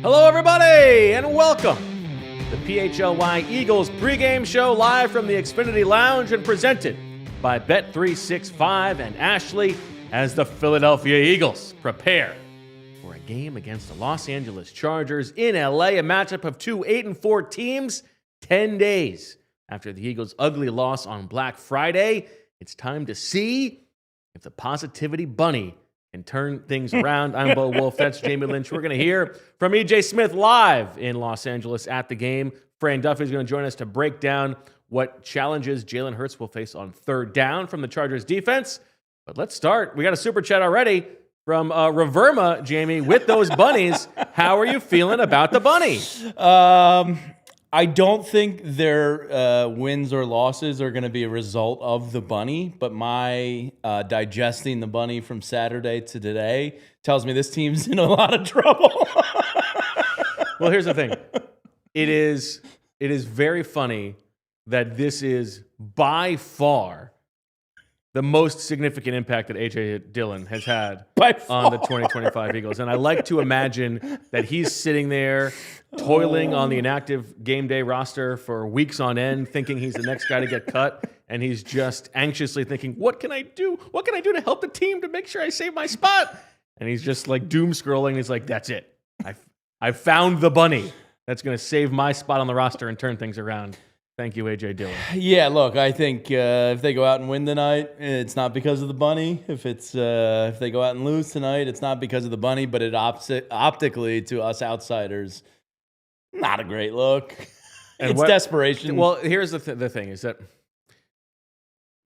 Hello, everybody, and welcome to PHLY Eagles pregame show live from the Xfinity Lounge and presented by Bet365 and Ashley as the Philadelphia Eagles prepare for a game against the Los Angeles Chargers in LA, a matchup of two 8-4 teams 10 days after the Eagles' ugly loss on Black Friday. It's time to see if the Positivity Bunny and turn things around. I'm Wulf. That's Jamie Lynch. We're going to hear from EJ Smith live in Los Angeles at the game. Fran Duffy is going to join us to break down what challenges Jalen Hurts will face on third down from the Chargers defense. But let's start. We got a super chat already from Reverma, Jamie, with those bunnies. How are you feeling about the bunny? I don't think their wins or losses are going to be a result of the bunny, but my digesting the bunny from Saturday to today tells me this team's in a lot of trouble. Well, here's the thing. It is very funny that this is by far the most significant impact that A.J. Dillon has had on the 2025 Eagles. And I like to imagine that he's sitting there toiling on the inactive game day roster for weeks on end, thinking he's the next guy to get cut. And he's just anxiously thinking, what can I do? What can I do to help the team to make sure I save my spot? And he's just like doom scrolling. He's like, that's it. I've found the bunny that's going to save my spot on the roster and turn things around. Thank you, A.J. Dillon. Yeah, look, I think if they go out and win tonight, it's not because of the bunny. If they go out and lose tonight, it's not because of the bunny, but it optically to us outsiders, not a great look. And it's desperation. Well, here's the thing is that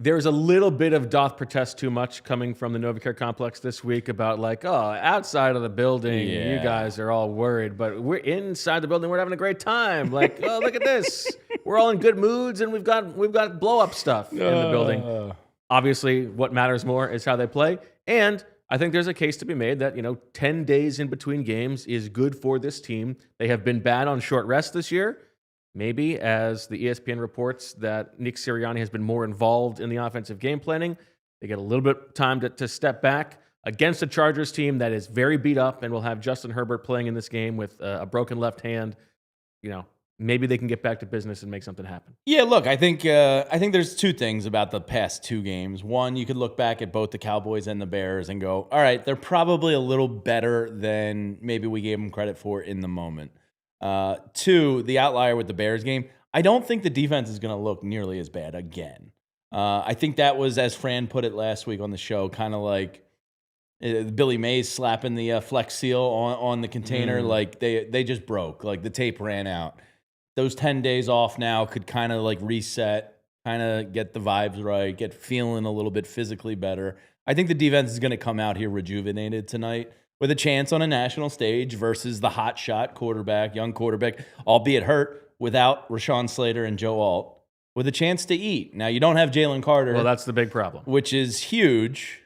there's a little bit of doth protest too much coming from the Novacare complex this week about like, oh, outside of the building, you guys are all worried, but we're inside the building, we're having a great time. Like, oh, look at this. We're all in good moods, and we've got blow up stuff in the building. Obviously, what matters more is how they play, and I think there's a case to be made that 10 days in between games is good for this team. They have been bad on short rest this year. Maybe as the ESPN reports that Nick Sirianni has been more involved in the offensive game planning, they get a little bit of time to step back against a Chargers team that is very beat up and will have Justin Herbert playing in this game with a broken left hand. Maybe they can get back to business and make something happen. Yeah, look, I think there's two things about the past two games. One, you could look back at both the Cowboys and the Bears and go, all right, they're probably a little better than maybe we gave them credit for in the moment. Two, the outlier with the Bears game, I don't think the defense is going to look nearly as bad again. I think that was, as Fran put it last week on the show, kind of like Billy Mays slapping the Flex Seal on the container. Like they just broke. Like the tape ran out. Those 10 days off now could kind of like reset, kind of get the vibes right, get feeling a little bit physically better. I think the defense is going to come out here rejuvenated tonight with a chance on a national stage versus the hot shot quarterback, young quarterback, albeit hurt, without Rashawn Slater and Joe Alt, with a chance to eat. Now, you don't have Jalen Carter. Well, that's the big problem. Which is huge,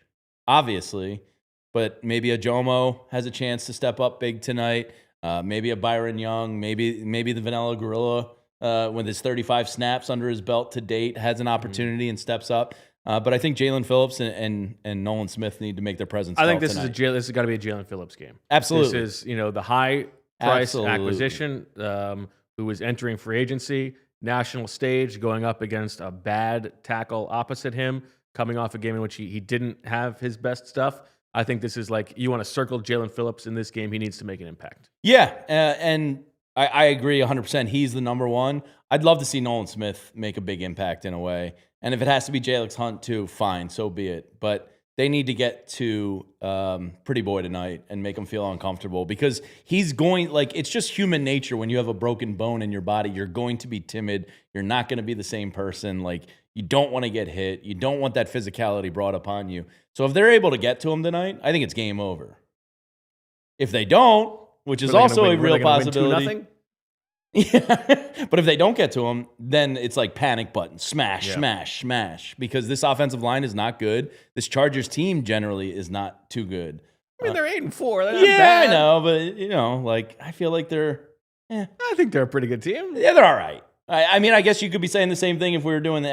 obviously, but maybe a Jomo has a chance to step up big tonight. Maybe a Byron Young, maybe the Vanilla Gorilla with his 35 snaps under his belt to date has an opportunity and steps up. But I think Jalen Phillips and Nolan Smith need to make their presence felt. I think this tonight. this has got to be a Jalen Phillips game. Absolutely, this is the high price acquisition who is entering free agency, national stage, going up against a bad tackle opposite him, coming off a game in which he didn't have his best stuff. I think this is like, you want to circle Jalen Phillips in this game. He needs to make an impact. Yeah, and I agree 100%. He's the number one. I'd love to see Nolan Smith make a big impact in a way. And if it has to be Jalen Hunt too, fine, so be it. But they need to get to Pretty Boy tonight and make him feel uncomfortable because he's going, like, it's just human nature when you have a broken bone in your body. You're going to be timid. You're not going to be the same person. Like, You don't want to get hit. You don't want that physicality brought upon you. So if they're able to get to him tonight, I think it's game over. If they don't, which is also a real possibility. Yeah. But if they don't get to him, then it's like panic button. Smash, smash, smash. Because this offensive line is not good. This Chargers team generally is not too good. I mean, they're 8-4. They're not bad. I know, but, like, I feel like they're... I think they're a pretty good team. Yeah, they're all right. I mean, I guess you could be saying the same thing if we were doing the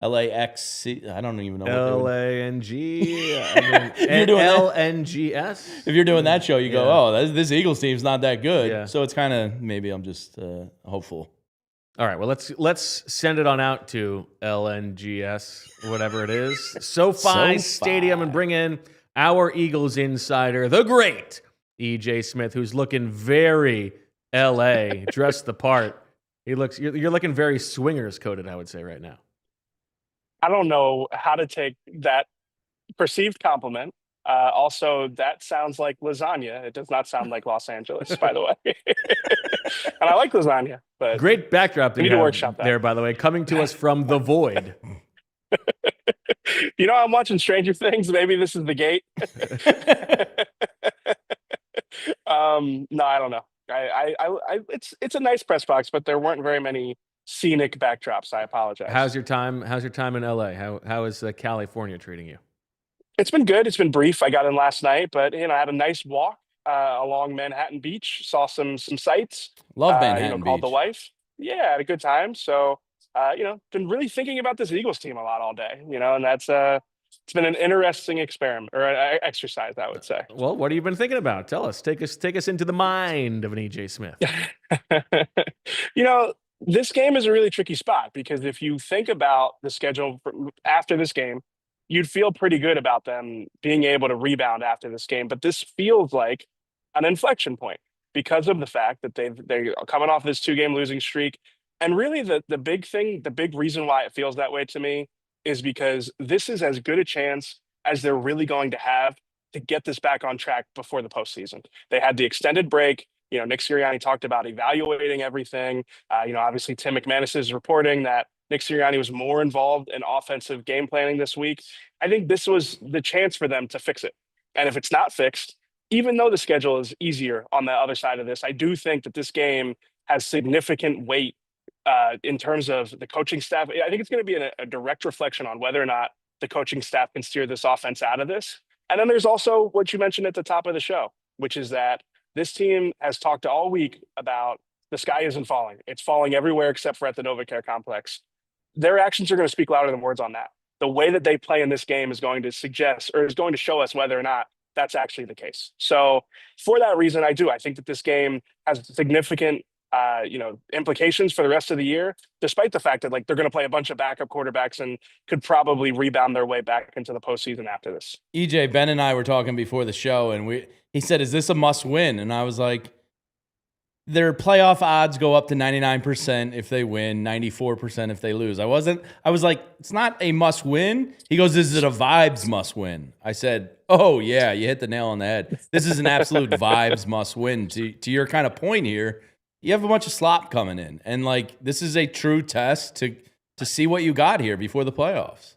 LAX, I don't even know what LANG, LNGS. If you're doing that show, you go, oh, this Eagles team's not that good. Yeah. So it's kind of, maybe I'm just hopeful. All right, well, let's send it on out to LNGS, whatever it is, SoFi Stadium, and bring in our Eagles insider, the great EJ Smith, who's looking very LA, dressed the part. You're looking very swingers coded, I would say, right now. I don't know how to take that perceived compliment. Also, that sounds like lasagna. It does not sound like Los Angeles, by the way. And I like lasagna, but great backdrop we need to workshop that there, by the way, coming to us from the void. I'm watching Stranger Things. Maybe this is the gate. No, I don't know. It's a nice press box, but there weren't very many scenic backdrops. I apologize. How's your time in LA? How is California treating you? It's been good. It's been brief. I got in last night, but I had a nice walk along Manhattan Beach. Saw some sights. Love Manhattan Beach. Called the wife. Yeah, had a good time. So been really thinking about this Eagles team a lot all day. And that's it's been an interesting experiment or exercise, I would say. Well, what have you been thinking about? Tell us. Take us into the mind of an EJ Smith. This game is a really tricky spot because if you think about the schedule after this game, you'd feel pretty good about them being able to rebound after this game. But this feels like an inflection point because of the fact that they're coming off this 2-game losing streak. And really the big reason why it feels that way to me is because this is as good a chance as they're really going to have to get this back on track before the postseason. They had the extended break. Nick Sirianni talked about evaluating everything. Obviously Tim McManus is reporting that Nick Sirianni was more involved in offensive game planning this week. I think this was the chance for them to fix it. And if it's not fixed, even though the schedule is easier on the other side of this, I do think that this game has significant weight in terms of the coaching staff. I think it's going to be a direct reflection on whether or not the coaching staff can steer this offense out of this. And then there's also what you mentioned at the top of the show, which is that this team has talked all week about the sky isn't falling. It's falling everywhere except for at the NovaCare complex. Their actions are going to speak louder than words on that. The way that they play in this game is going to suggest or is going to show us whether or not that's actually the case. So for that reason, I think that this game has significant implications for the rest of the year, despite the fact that they're going to play a bunch of backup quarterbacks and could probably rebound their way back into the postseason after this. EJ, Ben and I were talking before the show, and he said, "Is this a must win?" And I was like, their playoff odds go up to 99% if they win, 94% if they lose. I was like, it's not a must win. He goes, is it a vibes must win? I said, oh yeah, you hit the nail on the head. This is an absolute vibes must win. To your kind of point here, you have a bunch of slop coming in. And this is a true test to see what you got here before the playoffs.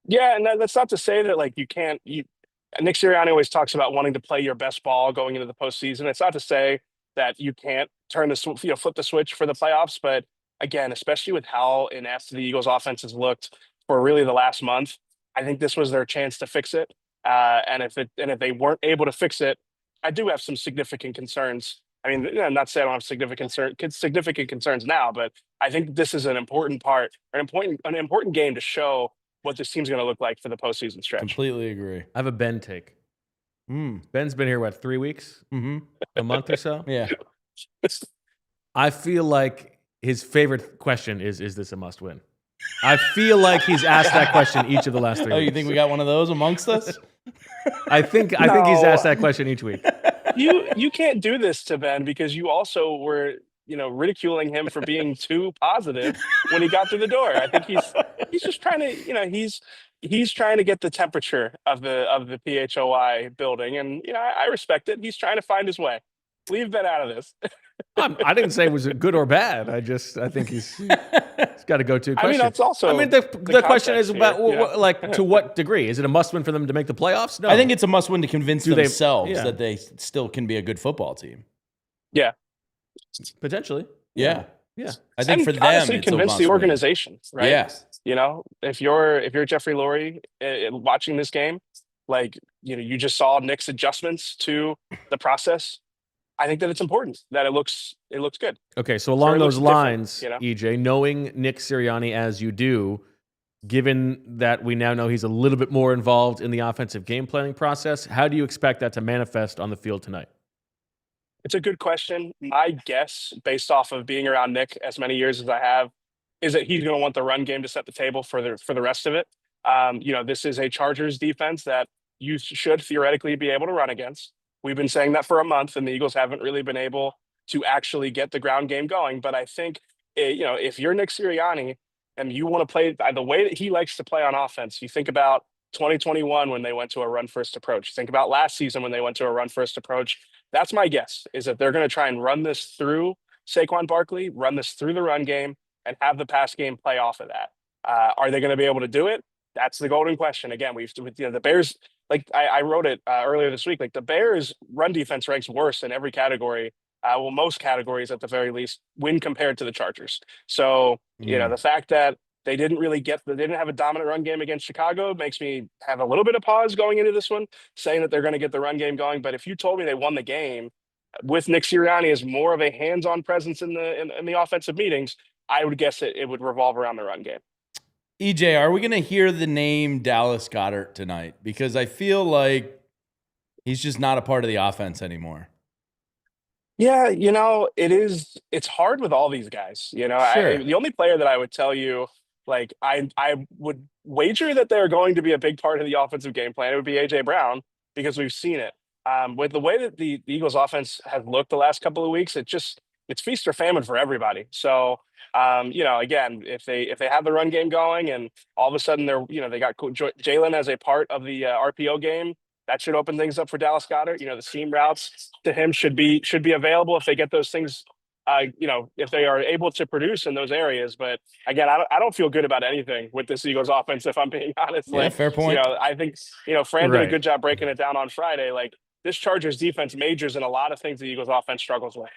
Yeah, and that's not to say that you can't. Nick Sirianni always talks about wanting to play your best ball going into the postseason. It's not to say that you can't flip the switch for the playoffs. But again, especially with how inept the Eagles offense has looked for really the last month, I think this was their chance to fix it. And if they weren't able to fix it, I do have some significant concerns. I mean, I'm not saying I don't have significant concerns now, but I think this is an important part, an important game to show what this team's going to look like for the postseason stretch. Completely agree. I have a Ben take. Ben's been here, 3 weeks? Mm-hmm. A month or so? Yeah. I feel like his favorite question is this a must win? I feel like he's asked that question each of the last 3 weeks. Oh, you think we got one of those amongst us? I think he's asked that question each week. You can't do this to Ben because you also were ridiculing him for being too positive when he got through the door. I think he's just trying to he's trying to get the temperature of the PHLY building, and I respect it. He's trying to find his way. Leave Ben out of this. I didn't say it was good or bad. I think he's got to go to. I mean, that's also. The question is about here, to what degree is it a must win for them to make the playoffs? No, I think it's a must win to convince themselves yeah. that they still can be a good football team. Yeah, potentially. Yeah. I think for them, honestly, it's convince the organization, right? Yes. You know, if you're Jeffrey Lurie watching this game, like you just saw Nick's adjustments to the process. I think that it's important that it looks good. Okay, so along those lines, you know? EJ, knowing Nick Sirianni as you do, given that we now know he's a little bit more involved in the offensive game planning process, how do you expect that to manifest on the field tonight? It's a good question. My guess, based off of being around Nick as many years as I have, is that he's going to want the run game to set the table for the rest of it. This is a Chargers defense that you should theoretically be able to run against. We've been saying that for a month, and the Eagles haven't really been able to actually get the ground game going. But I think, if you're Nick Sirianni and you want to play the way that he likes to play on offense, you think about 2021 when they went to a run-first approach. Think about last season when they went to a run-first approach. That's my guess, is that they're going to try and run this through Saquon Barkley, run this through the run game, and have the pass game play off of that. Are they going to be able to do it? That's the golden question. Again, the Bears, like I wrote it earlier this week, like the Bears run defense ranks worse in every category. Most categories at the very least, when compared to the Chargers. So, the fact that they didn't have a dominant run game against Chicago makes me have a little bit of pause going into this one, saying that they're going to get the run game going. But if you told me they won the game with Nick Sirianni as more of a hands-on presence in the offensive meetings, I would guess it would revolve around the run game. EJ, are we going to hear the name Dallas Goedert tonight? Because I feel like he's just not a part of the offense anymore. Yeah, it's hard with all these guys. Sure. The only player that I would tell you, like I would wager that they're going to be a big part of the offensive game plan, it would be A.J. Brown, because we've seen it. With the way that the Eagles offense has looked the last couple of weeks, it's feast or famine for everybody. So, again, if they have the run game going and all of a sudden they got Jalen as a part of the RPO game, that should open things up for Dallas Goedert. The seam routes to him should be available if they get those things. If they are able to produce in those areas. But again, I don't feel good about anything with this Eagles offense, if I'm being honest. Yeah, fair point. I think Fran did a good job breaking it down on Friday. Like, this Chargers defense majors in a lot of things the Eagles offense struggles with.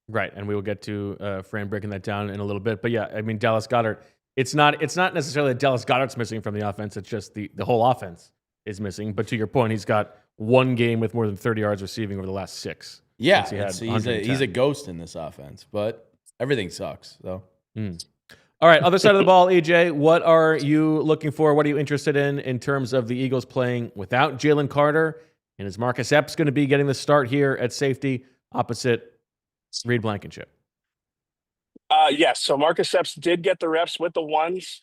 Right, and we will get to Fran breaking that down in a little bit. But yeah, I mean, Dallas Goedert, it's not necessarily that Dallas Goedert's missing from the offense. It's just the whole offense is missing. But to your point, he's got one game with more than 30 yards receiving over the last 6. Yeah, he's a ghost in this offense, but everything sucks. So, All right, other side of the ball, EJ, what are you looking for? What are you interested in terms of the Eagles playing without Jalen Carter? And is Marcus Epps going to be getting the start here at safety opposite Reed Blankenship? Yes, so Marcus Epps did get the reps with the ones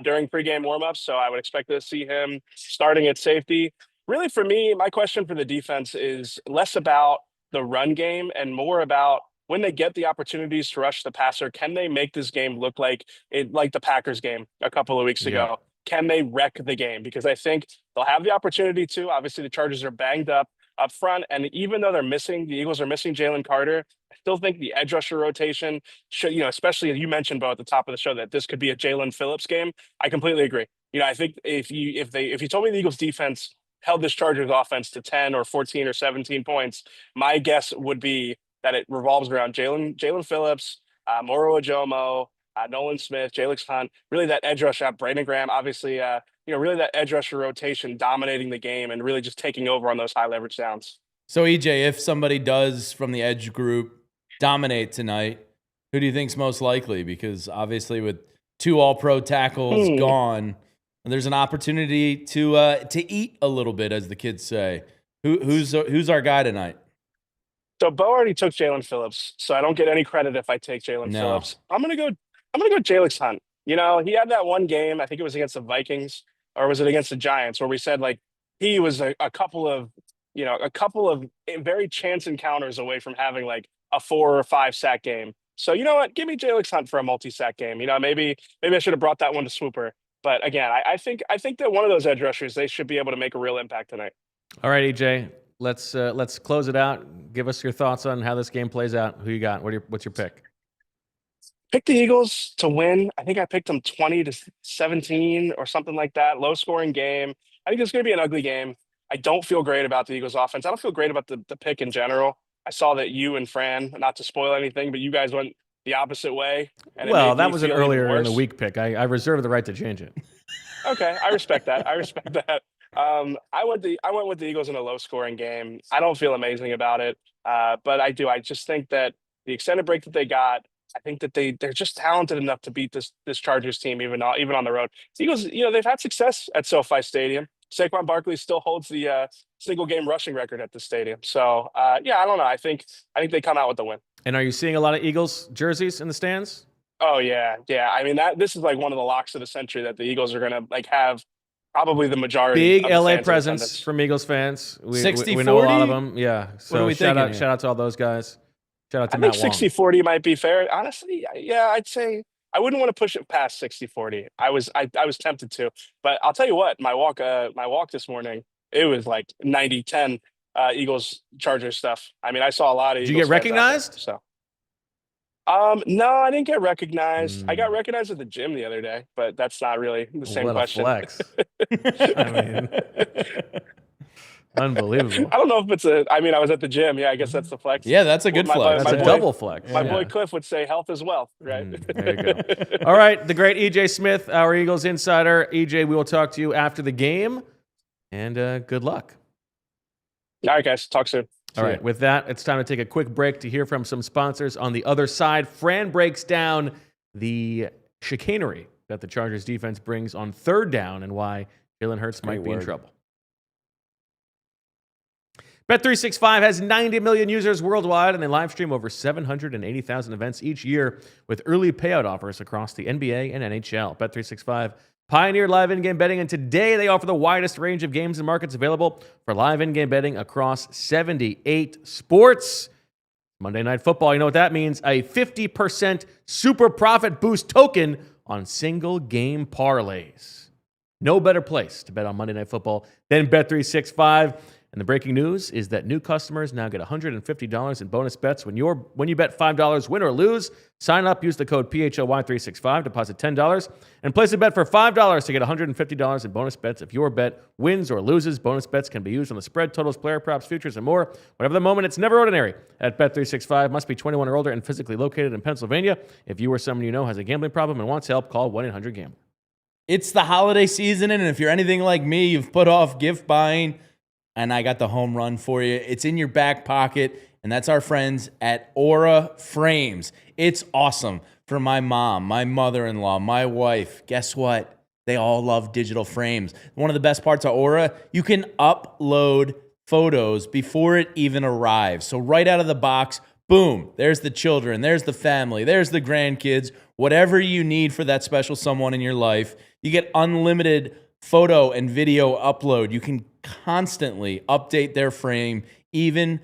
during pregame warmups, so I would expect to see him starting at safety. Really, for me, my question for the defense is less about the run game and more about when they get the opportunities to rush the passer, can they make this game look like the Packers game a couple of weeks ago? Can they wreck the game? Because I think they'll have the opportunity to. Obviously, the Chargers are banged up front, and even though the Eagles are missing Jalen Carter, I still think the edge rusher rotation should, especially you mentioned, Bo, at the top of the show, that this could be a Jalen Phillips game. I completely agree. I think if you told me the Eagles defense held this Chargers offense to 10 or 14 or 17 points, my guess would be that it revolves around Jalen Phillips, Moro Ojomo, Nolan Smith, Jalen Hunt, really that edge rush out, Brandon Graham, obviously, really that edge rusher rotation dominating the game and really just taking over on those high leverage downs. So, EJ, if somebody does from the edge group dominate tonight, who do you think's most likely? Because obviously with 2 all-pro tackles gone, there's an opportunity to eat a little bit, as the kids say. Who's our guy tonight? So Bo already took Jalen Phillips, so I don't get any credit if I take Jalen Phillips. I'm gonna go Jalen Hunt. He had that one game, I think it was against the Vikings, or was it against the Giants, where we said like he was a couple of very chance encounters away from having like a 4 or 5 sack game. So you know what? Give me Jalen Hunt for a multi-sack game. Maybe I should have brought that one to Swooper. But again, I think that one of those edge rushers, they should be able to make a real impact tonight. All right, EJ. let's close it out. Give us your thoughts on how this game plays out. Who you got? What's your pick? Pick the Eagles to win. I think I picked them 20-17 or something like that. Low scoring game. I think it's going to be an ugly game. I don't feel great about the Eagles offense. I don't feel great about the pick in general. I saw that you and Fran, not to spoil anything, but you guys went the opposite way. And Well, that was an earlier in the week pick. I reserve the right to change it. Okay, I respect that. I respect that. I went with the Eagles in a low scoring game. I don't feel amazing about it, but I do. I just think that the extended break that they got, I think that they're just talented enough to beat this Chargers team even on the road. The Eagles, they've had success at SoFi Stadium. Saquon Barkley still holds the single game rushing record at the stadium. So yeah, I don't know. I think they come out with the win. And are you seeing a lot of Eagles jerseys in the stands? Oh yeah. I mean this is like one of the locks of the century that the Eagles are gonna like have probably the majority. Big of LA fans presence from Eagles fans. We 60-40? know a lot of them. Yeah. So shout thinking here? out to all those guys. Shout out to I Matt think Wong. 60-40 might be fair. Honestly, yeah, I'd say I wouldn't want to push it past 60-40. I was tempted to, but I'll tell you what, my walk this morning, it was like 90-10 Eagles Chargers stuff. I mean, I saw a lot of Did you Eagles get fans out there, recognized? so no, I didn't get recognized. I got recognized at the gym the other day, but that's not really the same What question. a flex. I mean, unbelievable. I don't know if I was at the gym. Yeah, I guess that's the flex. Yeah, that's a good My flex. That's a boy- double flex. My Yeah. boy Cliff would say health is wealth, right? There you go. All right, the great EJ Smith, our Eagles insider. EJ, we will talk to you after the game, and good luck. All right, guys. Talk soon. All right, with that, it's time to take a quick break to hear from some sponsors. On the other side, Fran breaks down the chicanery that the Chargers defense brings on third down and why Jalen Hurts might be in trouble. Bet365 has 90 million users worldwide, and they live stream over 780,000 events each year with early payout offers across the NBA and NHL. Bet365 pioneered live in-game betting, and today they offer the widest range of games and markets available for live in-game betting across 78 sports. Monday Night Football, you know what that means? A 50% super profit boost token on single game parlays. No better place to bet on Monday Night Football than Bet365. And the breaking news is that new customers now get $150 in bonus bets when you bet $5, win or lose. Sign up, use the code PHLY365, deposit $10, and place a bet for $5 to get $150 in bonus bets if your bet wins or loses. Bonus bets can be used on the spread, totals, player props, futures, and more. Whatever the moment, it's never ordinary. At Bet365, must be 21 or older and physically located in Pennsylvania. If you or someone you know has a gambling problem and wants help, call 1-800-GAMBLER. It's the holiday season, and if you're anything like me, you've put off gift buying, and I got the home run for you. It's in your back pocket, and that's our friends at Aura Frames. It's awesome for my mom, my mother-in-law, my wife. Guess what? They all love digital frames. One of the best parts of Aura, you can upload photos before it even arrives. So right out of the box, boom, there's the children, there's the family, there's the grandkids, whatever you need for that special someone in your life. You get unlimited photo and video upload. You can constantly update their frame, even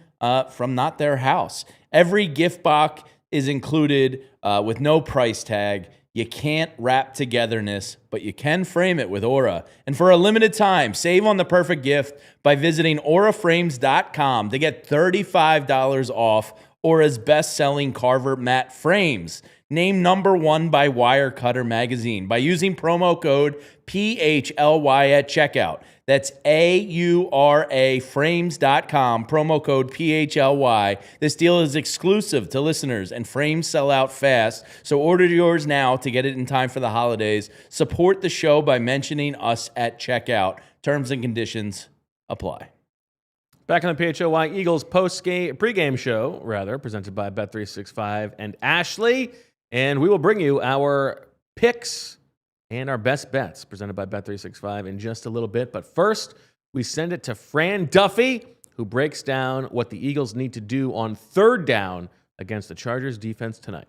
from not their house. Every gift box is included with no price tag. You can't wrap togetherness, but you can frame it with Aura. And for a limited time, save on the perfect gift by visiting auraframes.com to get $35 off Aura's best-selling Carver matte frames. Named #1 by Wirecutter magazine by using promo code PHLY at checkout. That's AURAFrames.com, promo code PHLY. This deal is exclusive to listeners, and frames sell out fast, so order yours now to get it in time for the holidays. Support the show by mentioning us at checkout. Terms and conditions apply. Back on the PHLY Eagles pregame show, presented by Bet365 and Ashley. And we will bring you our picks and our best bets presented by Bet365 in just a little bit. But first, we send it to Fran Duffy, who breaks down what the Eagles need to do on third down against the Chargers defense tonight.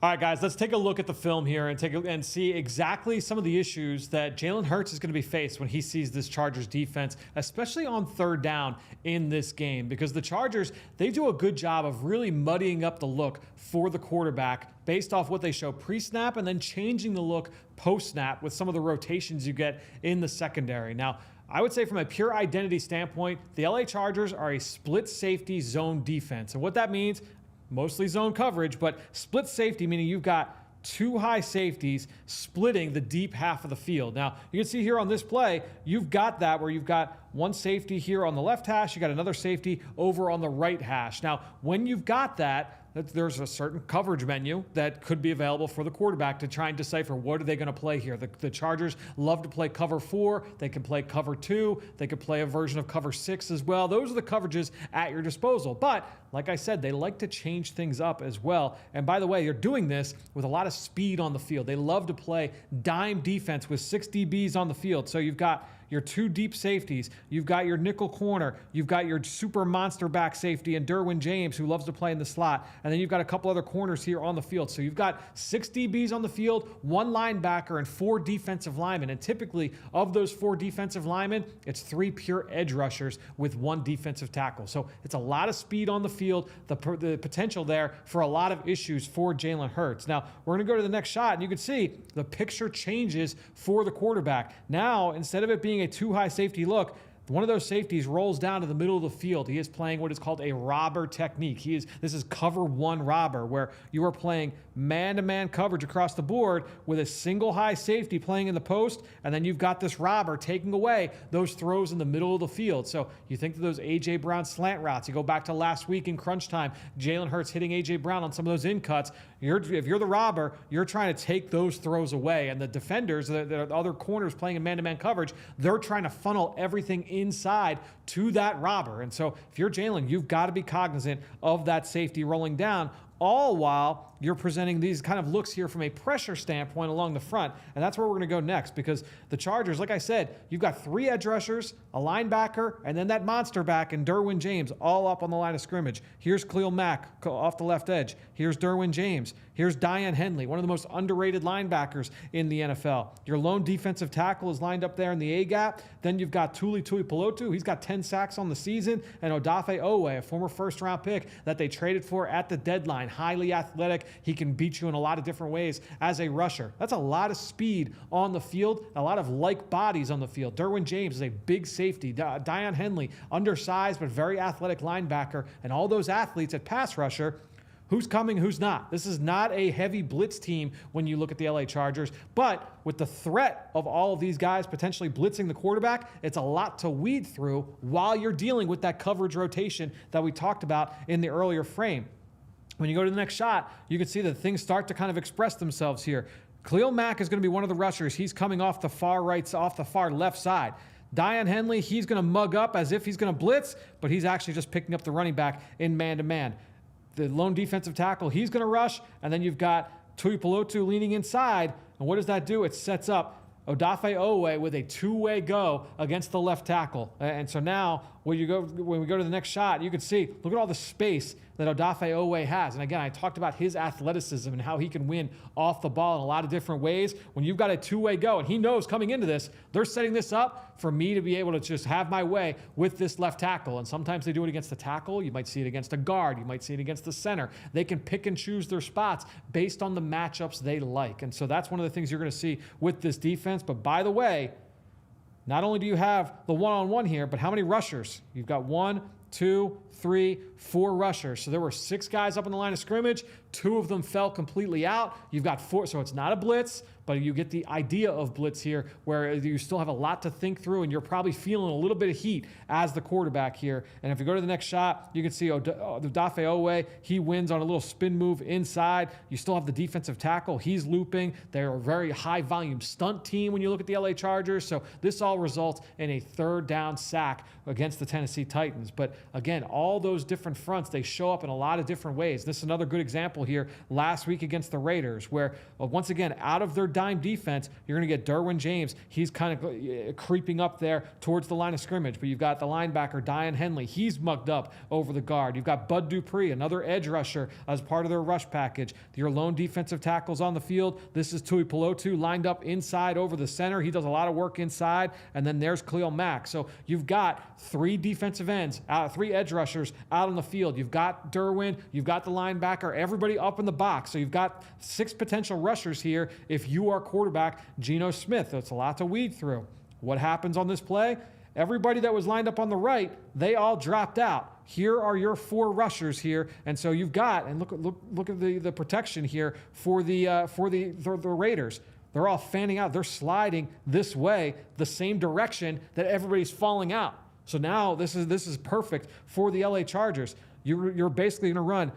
All right, guys, let's take a look at the film here and see exactly some of the issues that Jalen Hurts is going to be faced when he sees this Chargers defense, especially on third down in this game, because the Chargers, they do a good job of really muddying up the look for the quarterback based off what they show pre-snap and then changing the look post-snap with some of the rotations you get in the secondary. Now, I would say from a pure identity standpoint, the LA Chargers are a split safety zone defense. And what that means, mostly zone coverage, but split safety, meaning you've got two high safeties splitting the deep half of the field. Now, you can see here on this play, you've got that where you've got one safety here on the left hash, you got another safety over on the right hash. Now, when you've got that, there's a certain coverage menu that could be available for the quarterback to try and decipher what are they going to play here. The Chargers love to play cover 4. They can play cover 2. They could play a version of cover 6 as well. Those are the coverages at your disposal. But like I said, they like to change things up as well. And by the way, you're doing this with a lot of speed on the field. They love to play dime defense with 6 DBs on the field. So you've got your 2 deep safeties, you've got your nickel corner, you've got your super monster back safety and Derwin James, who loves to play in the slot, and then you've got a couple other corners here on the field. So you've got 6 DBs on the field, 1 linebacker, and 4 defensive linemen. And typically, of those 4 defensive linemen, it's 3 pure edge rushers with 1 defensive tackle. So it's a lot of speed on the field, the potential there for a lot of issues for Jalen Hurts. Now, we're going to go to the next shot, and you can see the picture changes for the quarterback. Now, instead of it being a too high safety look, one of those safeties rolls down to the middle of the field. He is playing what is called a robber technique. This is cover 1 robber, where you are playing man-to-man coverage across the board with a single high safety playing in the post, and then you've got this robber taking away those throws in the middle of the field. So you think of those A.J. Brown slant routes. You go back to last week in crunch time, Jalen Hurts hitting A.J. Brown on some of those in-cuts. If you're the robber, you're trying to take those throws away. And the defenders, the other corners playing in man-to-man coverage, they're trying to funnel everything inside to that robber. And so if you're Jalen, you've got to be cognizant of that safety rolling down, all while you're presenting these kind of looks here from a pressure standpoint along the front. And that's where we're going to go next, because the Chargers, like I said, you've got 3 edge rushers, a linebacker, and then that monster back and Derwin James all up on the line of scrimmage. Here's Khalil Mack off the left edge. Here's Derwin James. Here's Daiyan Henley, one of the most underrated linebackers in the NFL. Your lone defensive tackle is lined up there in the A-gap. Then you've got Tuli Tuipulotu. He's got 10 sacks on the season. And Odafe Oweh, a former first-round pick that they traded for at the deadline. Highly athletic. He can beat you in a lot of different ways as a rusher. That's a lot of speed on the field, a lot of like bodies on the field. Derwin James is a big safety. Daiyan Henley, undersized but very athletic linebacker. And all those athletes at pass rusher, who's coming, who's not. This is not a heavy blitz team when you look at the LA Chargers, but with the threat of all of these guys potentially blitzing the quarterback, it's a lot to weed through while you're dealing with that coverage rotation that we talked about in the earlier frame. When you go to the next shot, you can see that things start to kind of express themselves here. Khalil Mack is going to be one of the rushers. He's coming off the far right, off the far left side. Daiyan Henley, he's going to mug up as if he's going to blitz, but he's actually just picking up the running back in man-to-man. The lone defensive tackle, he's going to rush, and then you've got Tuipulotu leaning inside, and what does that do? It sets up Odafe Oweh with a 2-way go against the left tackle. And so now, when we go to the next shot, you can see, look at all the space that Odafe Oweh has. And again, I talked about his athleticism and how he can win off the ball in a lot of different ways. When you've got a 2-way go, and he knows coming into this, they're setting this up for me to be able to just have my way with this left tackle. And sometimes they do it against the tackle. You might see it against a guard. You might see it against the center. They can pick and choose their spots based on the matchups they like. And so that's one of the things you're going to see with this defense. But by the way, not only do you have the one-on-one here, but how many rushers? You've got 1, 2, 3, 4 rushers. So there were 6 guys up on the line of scrimmage. 2 of them fell completely out. You've got 4. So it's not a blitz, but you get the idea of blitz here, where you still have a lot to think through, and you're probably feeling a little bit of heat as the quarterback here. And if you go to the next shot, you can see Odafe Oweh. He wins on a little spin move inside. You still have the defensive tackle. He's looping. They're a very high-volume stunt team when you look at the LA Chargers. So this all results in a 3rd down sack against the Tennessee Titans. But again, all those different fronts, they show up in a lot of different ways. This is another good example here last week against the Raiders, where once again, out of their dime defense, you're going to get Derwin James. He's kind of creeping up there towards the line of scrimmage, but you've got the linebacker, Daiyan Henley. He's mugged up over the guard. You've got Bud Dupree, another edge rusher, as part of their rush package. Your lone defensive tackles on the field. This is Tuipulotu lined up inside over the center. He does a lot of work inside, and then there's Khalil Mack. So you've got 3 defensive ends, 3 edge rushers out on the field. You've got Derwin, you've got the linebacker, everybody up in the box. So you've got 6 potential rushers here if you are quarterback Geno Smith. That's a lot to weed through. What happens on this play? Everybody that was lined up on the right, they all dropped out. Here are your 4 rushers here, and so you've got, and look at the protection here for the Raiders. They're all fanning out. They're sliding this way, the same direction that everybody's falling out. So now this is perfect for the LA Chargers. You're basically going to run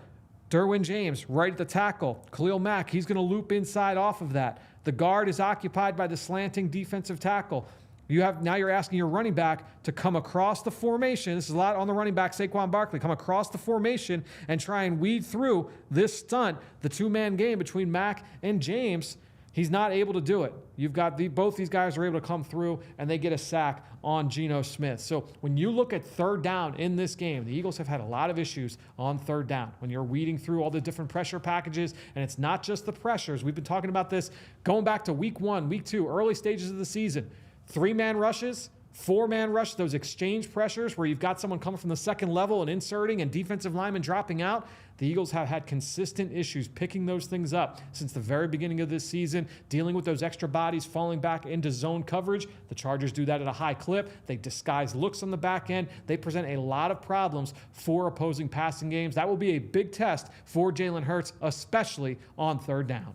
Derwin James right at the tackle. Khalil Mack, he's going to loop inside off of that. The guard is occupied by the slanting defensive tackle. Now you're asking your running back to come across the formation. This is a lot on the running back, Saquon Barkley. Come across the formation and try and weed through this stunt, the 2-man game between Mack and James. He's not able to do it. You've got both these guys are able to come through, and they get a sack on Geno Smith. So when you look at third down in this game, the Eagles have had a lot of issues on third down. When you're weeding through all the different pressure packages, and it's not just the pressures. We've been talking about this going back to week 1, week 2, early stages of the season. 3-man rushes, 4-man rushes, those exchange pressures where you've got someone coming from the second level and inserting and defensive linemen dropping out. The Eagles have had consistent issues picking those things up since the very beginning of this season, dealing with those extra bodies falling back into zone coverage. The Chargers do that at a high clip. They disguise looks on the back end. They present a lot of problems for opposing passing games. That will be a big test for Jalen Hurts, especially on third down.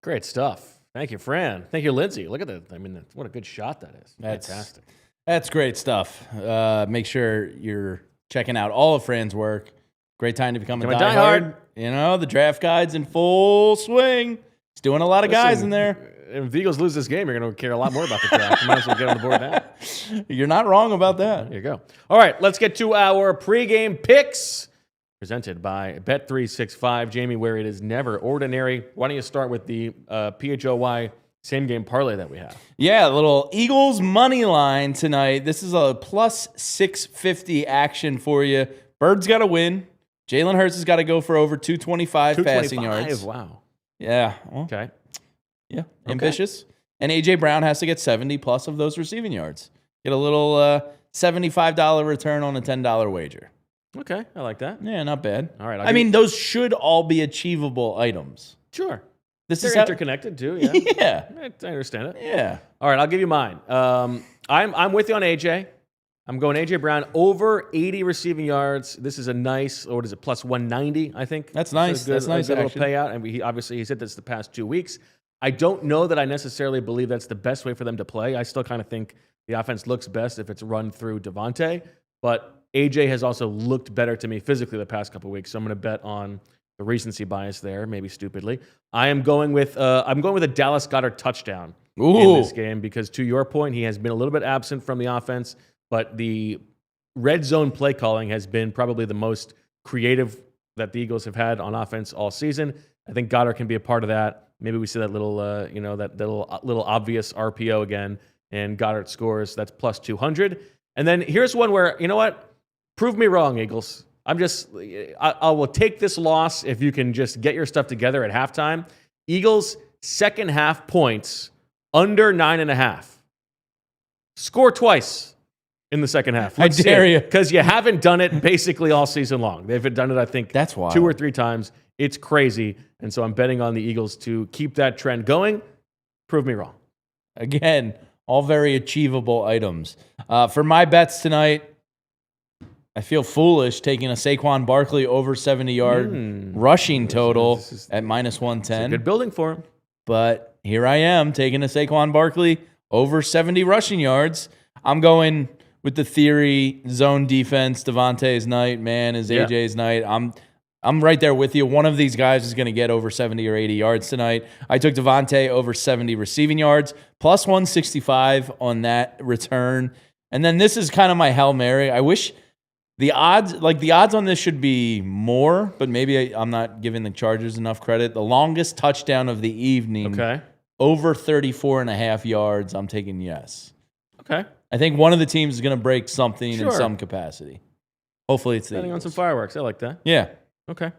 Great stuff. Thank you, Fran. Thank you, Lindsay. Look at that. I mean, what a good shot that is. Fantastic. That's great stuff. Make sure you're checking out all of Fran's work. Great time to become a diehard. You know, the draft guide's in full swing. He's doing a lot of guys in there. If the Eagles lose this game, you're going to care a lot more about the draft. You might as well get on the board now. You're not wrong about that. There you go. All right, let's get to our pregame picks presented by Bet365. Jamie, where it is never ordinary. Why don't you start with the PHLY same game parlay that we have? Yeah, a little Eagles money line tonight. This is a plus 650 action for you. Bird's got to win. Jalen Hurts has got to go for over 225 passing yards. Wow. Yeah. Well, okay. Yeah. Okay. Ambitious. And A.J. Brown has to get 70 plus of those receiving yards. Get a little $75 return on a $10 wager. Okay. I like that. Yeah, not bad. All right. I mean, those should all be achievable items. Sure. They're interconnected too. Yeah. Yeah. I understand it. Yeah. All right. I'll give you mine. I'm with you on A.J. I'm going A.J. Brown over 80 receiving yards. This is a nice, what is it, plus 190, I think. That's nice. That's nice. A good little payout. And he's hit this the past 2 weeks. I don't know that I necessarily believe that's the best way for them to play. I still kind of think the offense looks best if it's run through DeVonta. But A.J. has also looked better to me physically the past couple of weeks. So I'm going to bet on the recency bias there, maybe stupidly. I'm going with a Dallas Goedert touchdown in this game because, to your point, he has been a little bit absent from the offense. But the red zone play calling has been probably the most creative that the Eagles have had on offense all season. I think Goddard can be a part of that. Maybe we see that little, little obvious RPO again, and Goddard scores. That's plus 200. And then here's one where, you know what? Prove me wrong, Eagles. I will take this loss if you can just get your stuff together at halftime. Eagles second half points under 9.5. Score twice in the second half. I dare you. Because you haven't done it basically all season long. They've done it, I think, that's wild. 2 or 3 times. It's crazy. And so I'm betting on the Eagles to keep that trend going. Prove me wrong. Again, all very achievable items. For my bets tonight, I feel foolish taking a Saquon Barkley over 70-yard rushing total at minus 110. It's a good building for him. But here I am taking a Saquon Barkley over 70 rushing yards. I'm going with the theory, zone defense, DeVonta's night, man, is AJ's night. I'm right there with you. One of these guys is going to get over 70 or 80 yards tonight. I took DeVonta over 70 receiving yards, plus 165 on that return. And then this is kind of my Hail Mary. I wish the odds on this should be more, but maybe I'm not giving the Chargers enough credit. The longest touchdown of the evening, over 34.5 yards, I'm taking yes. Okay. I think one of the teams is going to break something in some capacity. Hopefully it's the Betting on some fireworks. I like that. Yeah. Okay.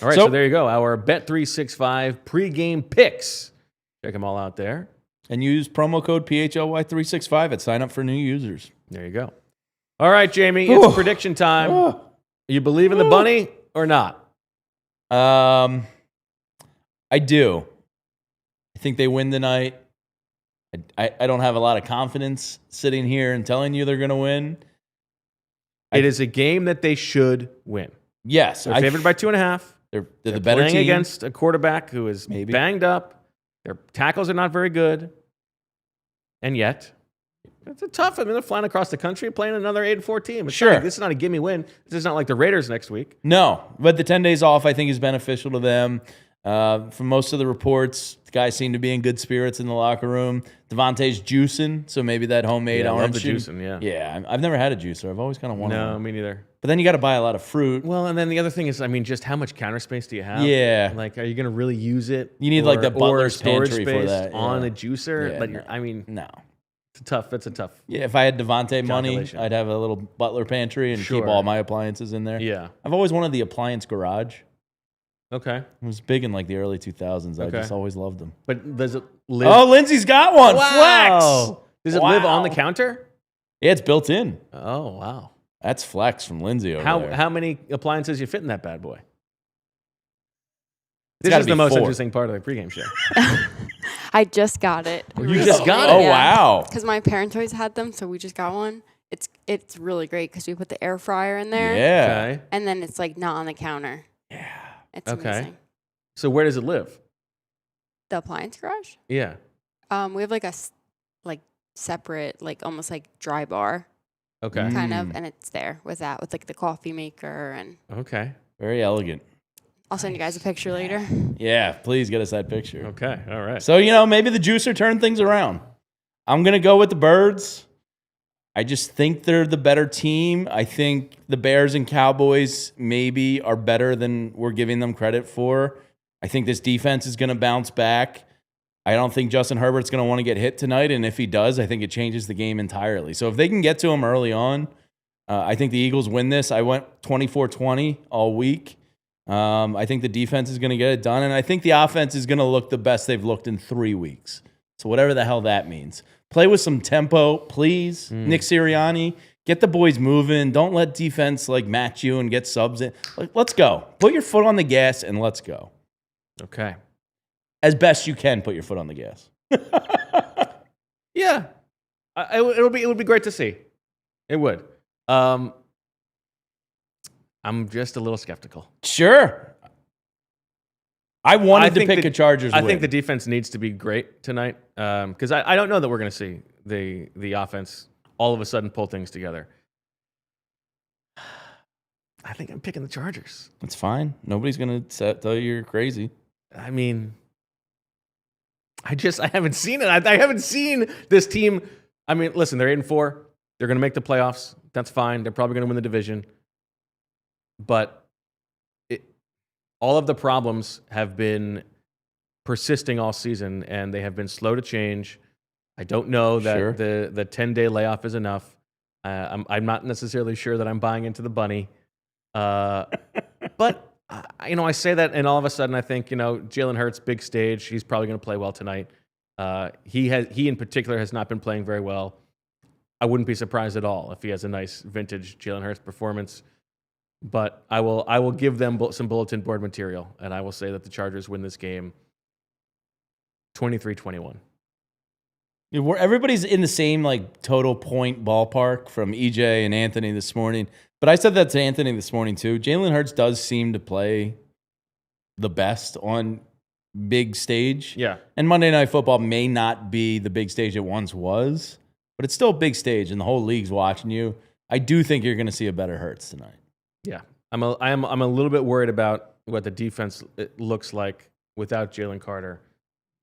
All right, so there you go. Our Bet365 pregame picks. Check them all out there. And use promo code PHLY365 at sign up for new users. There you go. All right, Jamie, it's prediction time. You believe in the bunny or not? I do. I think they win tonight. I don't have a lot of confidence sitting here and telling you they're going to win. It is a game that they should win. Yes. They're favored by 2.5. They're the better playing team. against a quarterback who is banged up. Their tackles are not very good. And yet, it's a tough. I mean, they're flying across the country playing another 8-4 team. It's sure. This is not a gimme win. This is not like the Raiders next week. No, but the 10 days off, I think, is beneficial to them. From most of the reports, the guys seem to be in good spirits in the locker room. DeVonta's juicing, so maybe that homemade orange. I love the juicing, yeah. Yeah, I've never had a juicer. I've always kind of wanted one. No, me neither. But then you got to buy a lot of fruit. Well, and then the other thing is, I mean, just how much counter space do you have? Yeah. Like, are you going to really use it? You need like the butler's storage pantry space for that. on a juicer? Yeah, But no. I mean, No. That's a tough. Yeah, if I had DeVonta money, calculation. I'd have a little butler pantry and keep all my appliances in there. Yeah. I've always wanted the appliance garage. Okay. It was big in like the early 2000s. I Okay. just always loved them. But does it live? Oh, Lindsay's got one. Wow. Flex. Does it live on the counter? Yeah, it's built in. Oh, wow. That's flex from Lindsay over there. How many appliances you fit in that bad boy? It's This gotta is the be most 4. interesting part of the pregame show. I just got it. You just got it? Oh, wow. Because my parents always had them, so we just got one. It's really great because we put the air fryer in there. Yeah. Okay. And then it's like not on the counter. Yeah. It's Okay. amazing. So where does it live? The appliance garage? Yeah. We have like a separate, like almost like dry bar Okay. kind of, and it's there with like the coffee maker, and Okay. Very elegant. I'll send you guys a picture later. Yeah, please get us that picture. Okay. All right. So, maybe the juicer turned things around. I'm going to go with the Birds. I just think they're the better team. I think the Bears and Cowboys maybe are better than we're giving them credit for. I think this defense is going to bounce back. I don't think Justin Herbert's going to want to get hit tonight, and if he does, I think it changes the game entirely. So if they can get to him early on, I think the Eagles win this. I went 24-20 all week. I think the defense is going to get it done, and I think the offense is going to look the best they've looked in 3 weeks. So whatever the hell that means. Play with some tempo, please. Nick Sirianni, get the boys moving. Don't let defense match you and get subs in. Let's go. Put your foot on the gas and let's go. Okay. As best you can, put your foot on the gas. Yeah. It would be great to see. It would. I'm just a little skeptical. Sure. I wanted to pick a Chargers win. I think the defense needs to be great tonight because I don't know that we're going to see the offense all of a sudden pull things together. I think I'm picking the Chargers. It's fine. Nobody's going to tell you you're crazy. I mean, I haven't seen it. I haven't seen this team. I mean, listen, they're 8-4. They're going to make the playoffs. That's fine. They're probably going to win the division. But all of the problems have been persisting all season, and they have been slow to change. I don't know that the 10-day layoff is enough. I'm not necessarily sure that I'm buying into the bunny. But I say that, and all of a sudden I think, Jalen Hurts, big stage. He's probably going to play well tonight. He in particular has not been playing very well. I wouldn't be surprised at all if he has a nice vintage Jalen Hurts performance. But I will give them some bulletin board material, and I will say that the Chargers win this game 23-21. Everybody's in the same total point ballpark from EJ and Anthony this morning. But I said that to Anthony this morning too. Jalen Hurts does seem to play the best on big stage. Yeah. And Monday Night Football may not be the big stage it once was, but it's still a big stage, and the whole league's watching you. I do think you're going to see a better Hurts tonight. Yeah, I'm a little bit worried about what the defense looks like without Jalen Carter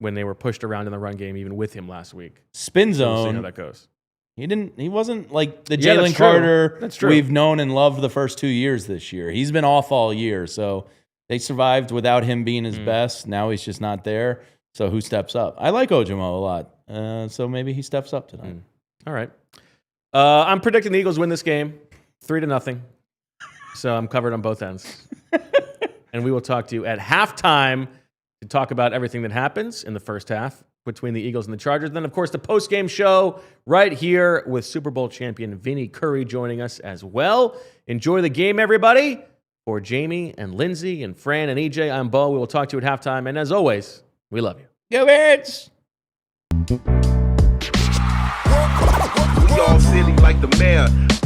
when they were pushed around in the run game, even with him last week. Spin So we'll see zone. how that goes. He wasn't like the Yeah, Jalen that's true. Carter That's true. we've known and loved the first 2 years this year. He's been off all year, so they survived without him being his best. Now he's just not there. So who steps up? I like Ojimo a lot, so maybe he steps up tonight. All right. I'm predicting the Eagles win this game 3-0. So I'm covered on both ends. And we will talk to you at halftime to talk about everything that happens in the first half between the Eagles and the Chargers. Then, of course, the post-game show right here with Super Bowl champion Vinny Curry joining us as well. Enjoy the game, everybody. For Jamie and Lindsay and Fran and EJ, I'm Bo. We will talk to you at halftime. And as always, we love you. Go Birds! all silly like the mayor.